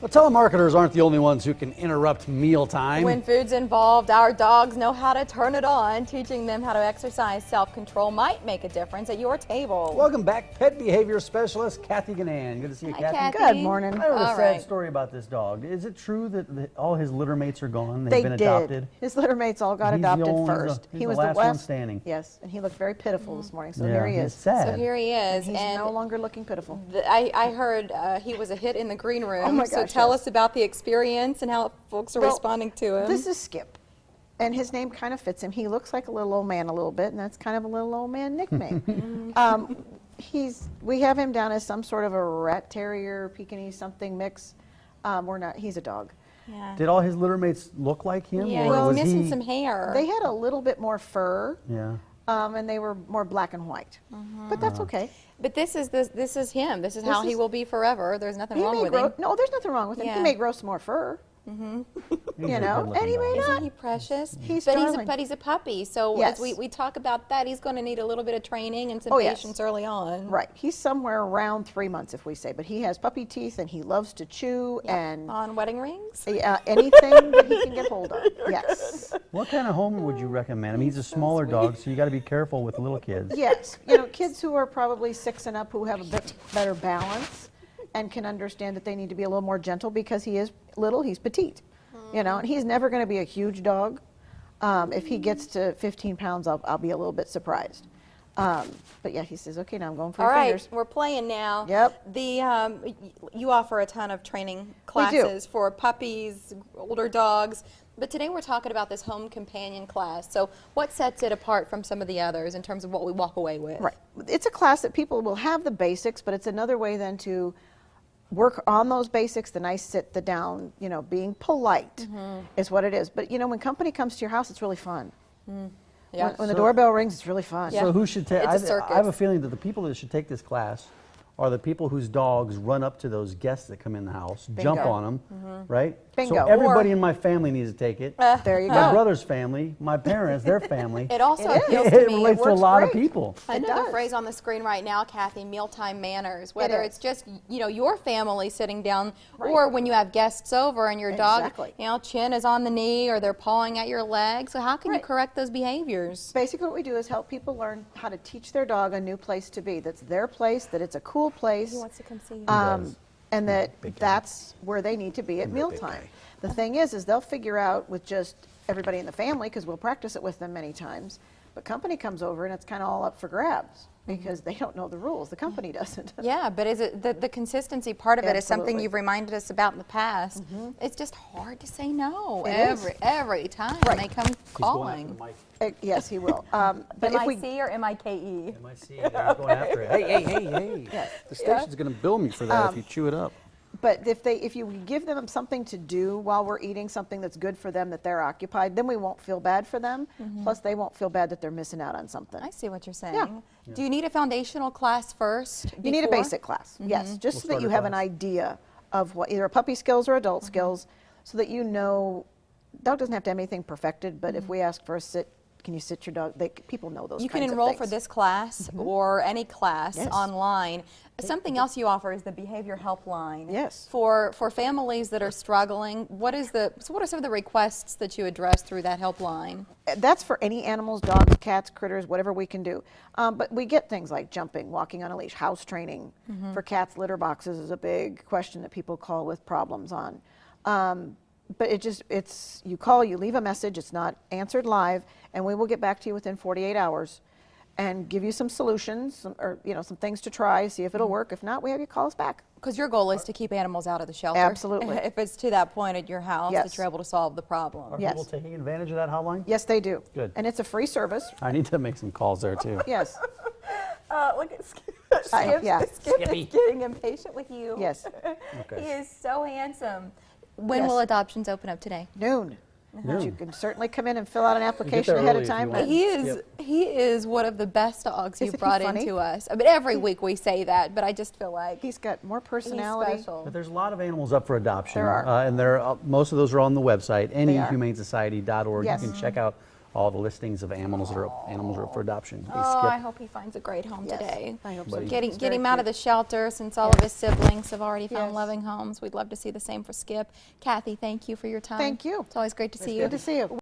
Well, telemarketers aren't the only ones who can interrupt mealtime. When food's involved, our dogs know how to turn it on. Teaching them how to exercise self-control might make a difference at your table. Welcome back, pet behavior specialist Cathy Guinane. Good to see you, Hi, Cathy. Cathy. Good morning. I heard a All sad right. story about this dog. Is it true that all his litter mates are gone? They've They been did. adopted? His litter mates all got He's the adopted only- first. he's the last one standing. Yes, and he looked very pitiful this morning. So Yeah, here he it's is. sad. So here he is. He's and no longer looking pitiful. I heard he was a hit in the green room. Oh my so gosh, tell yes. us about the experience and how folks are Well, responding to him. This is Skip, and his name kind of fits him. He looks like a little old man a little bit, and that's kind of a little old man nickname. We have him down as some sort of a rat terrier, Pekingese something mix. We're not. He's a dog. Yeah. Did all his litter mates look like him? Yeah, or was he's missing he... some hair. They had a little bit more fur, Yeah. and they were more black and white. But that's okay. But this is him. This is how he is- will be forever. There's nothing He wrong may with grow. him. No, there's nothing wrong with him. Yeah. He may grow some more fur. He's You a know, good-looking and he may dog. Isn't not. he precious? He's but darling. he's a puppy. So Yes. as we talk about that, he's going to need a little bit of training and some Oh, yes. patience early on. Right. He's somewhere around 3 months, if we say. But he has puppy teeth, and he loves to chew, and On wedding rings. anything that he can get hold of. Yes. What kind of home would you recommend? I mean, he's a smaller dog, so you got to be careful with little kids. Yes. Kids who are probably 6 and up who have a bit better balance and can understand that they need to be a little more gentle because he is little, he's petite. And he's never going to be a huge dog. If he gets to 15 pounds, I'll be a little bit surprised. But yeah, he says, okay, now I'm going for All your right, fingers. we're playing now. Yep. You offer a ton of training classes for puppies, older dogs, but today we're talking about this home companion class. So what sets it apart from some of the others in terms of what we walk away with? Right. It's a class that people will have the basics, but it's another way then to work on those basics, the nice sit, the down, being polite is what it is. But when company comes to your house, it's really fun. Yeah. When the doorbell rings, it's really fun. So who should take? It's a I have a circus. feeling that the people that should take this class are the people whose dogs run up to those guests that come in the house, jump Bingo. on them, right? Bingo. So everybody in my family needs to take it. There you My go. brother's family, my parents, their family. It also It is. appeals It to me. relates to a works lot of great. people. Another does. phrase on the screen right now, Kathy, mealtime manners. Whether is. it's just your family sitting down, Right. or when you have guests over and your Exactly. dog, chin is on the knee or they're pawing at your leg. So how can you Right. correct those behaviors? Basically what we do is help people learn how to teach their dog a new place to be. That's their place, that it's a cool place. He wants to come see you. does. And that Big guy. that's where they need to be at mealtime. The thing is they'll figure out with just everybody in the family, because we'll practice it with them many times, but company comes over and it's kind of all up for grabs because they don't know the rules. The company doesn't. Yeah, but is it the consistency part of it is something Absolutely. you've reminded us about in the past? It's just hard to say no It is. every time Right. they come calling. Yes, he will. But if we M-I-C or M-I-K-E? MIC, they're going after it. Hey. The station's going to bill me for that if you chew it up. But if you give them something to do while we're eating, something that's good for them, that they're occupied, then we won't feel bad for them. Plus, they won't feel bad that they're missing out on something. I see what you're saying. Do you need a foundational class first? You need a before? basic class, yes, just so that starter you have an class. idea of what either puppy skills or adult skills, so that dog doesn't have to have anything perfected. But if we ask for a sit, can you sit your dog? People know those. You can kinds of enroll things. for this class or any class Yes. online. Something else you offer is the behavior helpline. Yes. For families that are struggling, what are some of the requests that you address through that helpline? That's for any animals, dogs, cats, critters, whatever we can do. But we get things like jumping, walking on a leash, house training. For cats, litter boxes is a big question that people call with problems on. But you call, you leave a message, it's not answered live, and we will get back to you within 48 hours and give you some solutions, some things to try, see if it'll work. If not, we have you call us back. Because your goal is to keep animals out of the shelter. Absolutely. If it's to that point at your house Yes. that you're able to solve the problem. Are Yes. people taking advantage of that hotline? Yes, they do. Good. And it's a free service. I need to make some calls there too. Yes. Look at Skip. Yeah. Skip is getting impatient with you. Yes. Okay. He is so handsome. When Yes. will adoptions open up today? Noon. Noon. You can certainly come in and fill out an application there ahead early of if you time. want. He is one of the best dogs Isn't you've he brought funny? into us. I mean, every week we say that, but I just feel like He's got more he's personality. special. But there's a lot of animals up for adoption. There are. And most of those are on the website, They are. anyhumanesociety.org. Yes. You can check out all the listings of animals that are up for adoption. Hey, Oh, I Skip. hope he finds a great home Yes, today. I hope so. Buddy. too. Get He's him very out of cute. the shelter since all of his siblings have already found Yes. loving homes. We'd love to see the same for Skip. Kathy, thank you for your time. Thank you. It's always great to see you. Good to see you.